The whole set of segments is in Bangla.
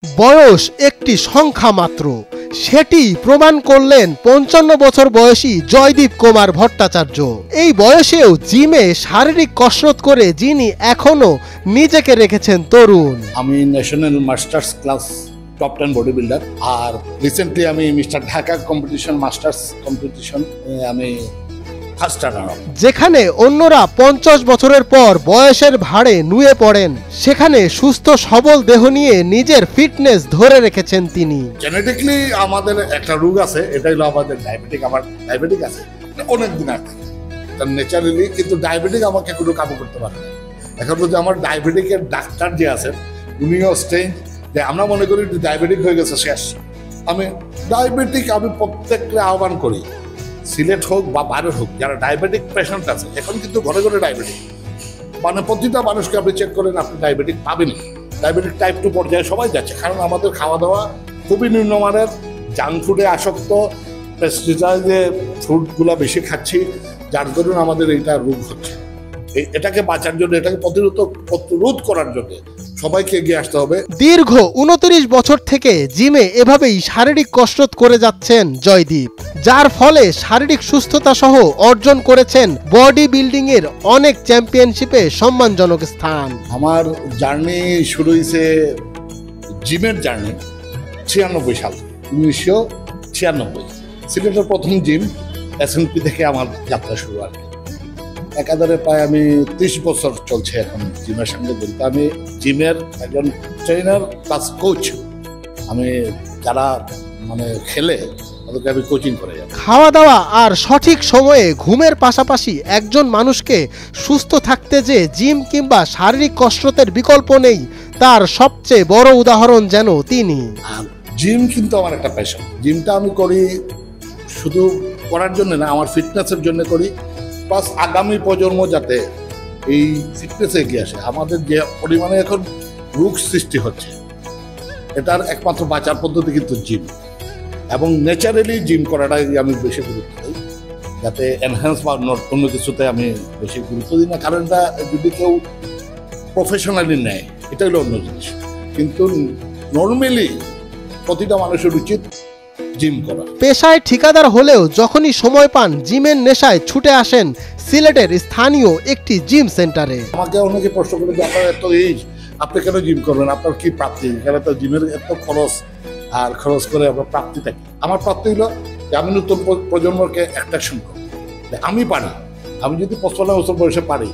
বয়স একটি সংখ্যা মাত্র, সেটি প্রমাণ করলেন ৫৫ বছর বয়সী জয়দীপ কুমার ভট্টাচার্য। এই বয়সেও জিমে শারীরিক কসরত করে যিনি এখনো নিজেকে রেখেছেন তরুণ। আমি national masters class top 10 body builder, আর রিসেন্টলি আমি mister Dhaka competition masters competition আমি ফার্স্ট রানার। যেখানে অন্যরা ৫০ বছরের পর বয়সের ভাঁড়ে নুয়ে পড়েন, সেখানে সুস্থ সবল দেহ নিয়ে নিজের ফিটনেস ধরে রেখেছেন তিনি। জেনেটিকলি আমাদের একটা রোগ আছে, এটা হলো আমাদের ডায়াবেটিক। আমার ডায়াবেটিক আছে অনেকদিন আগে, তার ন্যাচারালি, কিন্তু ডায়াবেটিক আমাকে কোনো কাবু করতে পারে না। এখন যদি আমার ডায়াবেটিকের ডাক্তার যে আছেন উনিও স্ট্রেঞ্জ, যে আমরা মনে করি ডায়াবেটিক হয়ে গেছে শেষ। আমি প্রত্যেককে আহ্বান করি, সিলেট হোক বা বাইরের হোক, যারা ডায়াবেটিক পেশেন্ট আছে, এখন কিন্তু ঘরে ঘরে ডায়াবেটিক, মানে প্রতিটা মানুষকে আপনি চেক করেন, আপনি ডায়াবেটিক পাবেন। ডায়াবেটিক টাইপ 2 পর্যায়ে সবাই যাচ্ছে, কারণ আমাদের খাওয়া দাওয়া খুবই নিম্নমানের, জাঙ্ক ফুডে আসক্ত, পেস্টিসাইডে ফ্রুটগুলো বেশি খাচ্ছি, যার দরুন আমাদের এইটা রোগ হচ্ছে। এটাকে বাঁচার জন্য, এটাকে প্রতিরোধ করার জন্য সবাইকে এগিয়ে আসতে হবে। দীর্ঘ ২৯ বছর থেকে জিমে এভাবেই শারীরিক কসরত করে যাচ্ছেন জয়দীপ, যার ফলে শারীরিক সুস্থতা সহ অর্জন করেছেন বডি বিল্ডিং এর অনেক চ্যাম্পিয়নশিপে সম্মানজনক স্থান। আমার জার্নি শুরু হয়েছে, জিমের জার্নি ৯৬ সাল, ১৯৯৬ সিলেটের প্রথম জিম SNP থেকে আমার যাত্রা শুরু। আর কি একাধারে প্রায় আমি ৩০ বছর চলছে এখন জিমের সঙ্গে জড়িত। আমি জিমের একজন ট্রেনার প্লাস কোচ। আমি যারা মানে খেলে তাদেরকে আমি কোচিং করে যাই। খাওয়া দাওয়া আর সঠিক সময়ে ঘুমের পাশাপাশি একজন মানুষকে সুস্থ থাকতে যে জিম কিংবা শারীরিক কসরতের বিকল্প নেই, তার সবচেয়ে বড় উদাহরণ যেন তিনি। জিম কিন্তু আমার একটা প্যাশন। জিমটা আমি করি শুধু করার জন্য না, আমার ফিটনেসের জন্য করি, প্লাস আগামী প্রজন্ম যাতে এই ফিটনেসে এগিয়ে আসে। আমাদের যে পরিমাণে এখন রোগ সৃষ্টি হচ্ছে, এটার একমাত্র বাঁচার পদ্ধতি কিন্তু জিম, এবং ন্যাচারালি জিম করাটাই আমি বেশি গুরুত্ব দিই, যাতে এনহ্যান্স বা অন্য কিছুতে আমি বেশি গুরুত্ব দিই না। কারণ এটা যদি কেউ প্রফেশনালি নেয়, এটা হলো অন্য জিনিস, কিন্তু নর্মালি প্রতিটা মানুষের উচিত জিম করা। পেশায় ঠিকাদার হলেও যখনই সময় পান জিমের নেশায় ছুটে আসেন সিলেটের স্থানীয় একটি জিম সেন্টারে। আমাকে অনেকে প্রশ্ন করে যে আপনার এত এইজ, আপনি কেন জিম করবেন, আপনার কি প্রাপ্তি? এখানে তো জিমের এত খরচ, আর খরচ করে আপনার প্রাপ্তিটা কি? আমার প্রাপ্তি হলো যে আমি নতুন প্রজন্মকে অ্যাট্রাকশন করি, আমি পারি। আমি যদি ৫৫ বছর বয়সে পারি,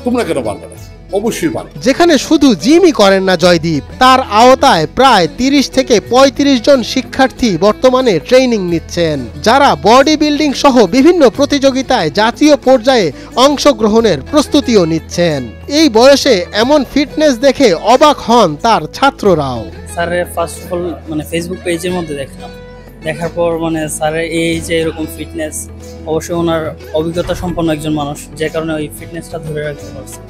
তোমরা কেন পারবে না? অবশ্যই পারে। যেখানে শুধু জিমই করেন না জয়দীপ, তার আওতায় প্রায় ৩০ থেকে ৩৫ জন শিক্ষার্থী বর্তমানে ট্রেনিং নিচ্ছেন, যারা বডি বিল্ডিং সহ বিভিন্ন প্রতিযোগিতায় জাতীয় পর্যায়ে অংশগ্রহণের প্রস্তুতিও নিচ্ছেন। এই বয়সে এমন ফিটনেস দেখে অবাক হন তার ছাত্ররাও। স্যারের ফার্স্ট অফ অল মানে ফেসবুক পেজের মধ্যে দেখলাম, দেখার পর মানে স্যারের এই যে এরকম ফিটনেস, অবশ্যই ওনার অভিজ্ঞতা সম্পন্ন একজন মানুষ, যে কারণে ওই ফিটনেসটা ধরে রাখতে পারছে।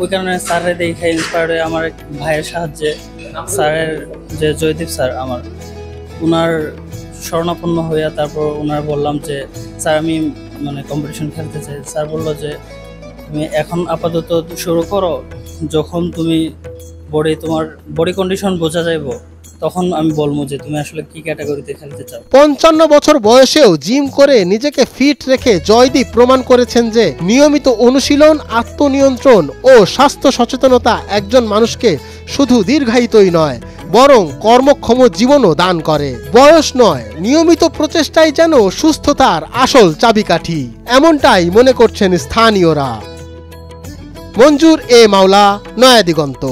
ওই কারণে স্যারের দেখে ইন্সপায়ার্ড হয়ে আমার এক ভাইয়ের সাহায্যে স্যারের যে জয়দীপ স্যার, আমার ওনার শরণাপন্ন হইয়া তারপর ওনার বললাম যে স্যার আমি মানে কম্পিটিশন খেলতে চাই। স্যার বললো যে তুমি এখন আপাতত শুরু করো, যখন তুমি তোমার বডি কন্ডিশন বোঝা যাইব, তখন আমি বলবো যে তুমি আসলে কি ক্যাটাগরিতে খেলতে চাও। ৫৫ বছর বয়সেও জিম করে নিজেকে ফিট রেখে জয়দীপ প্রমাণ করেছেন যে নিয়মিত অনুশীলন, আত্মনিয়ন্ত্রণ ও স্বাস্থ্য সচেতনতা একজন মানুষকে শুধু দীর্ঘায়িতই নয়, বরং কর্মক্ষম জীবনও দান করে। বয়স নয়, নিয়মিত প্রচেষ্টাই যেন সুস্থতার আসল চাবিকাঠি, এমনটাই মনে করছেন স্থানীয়রা। মঞ্জুর এ মাওলা, নয়া দিগন্ত।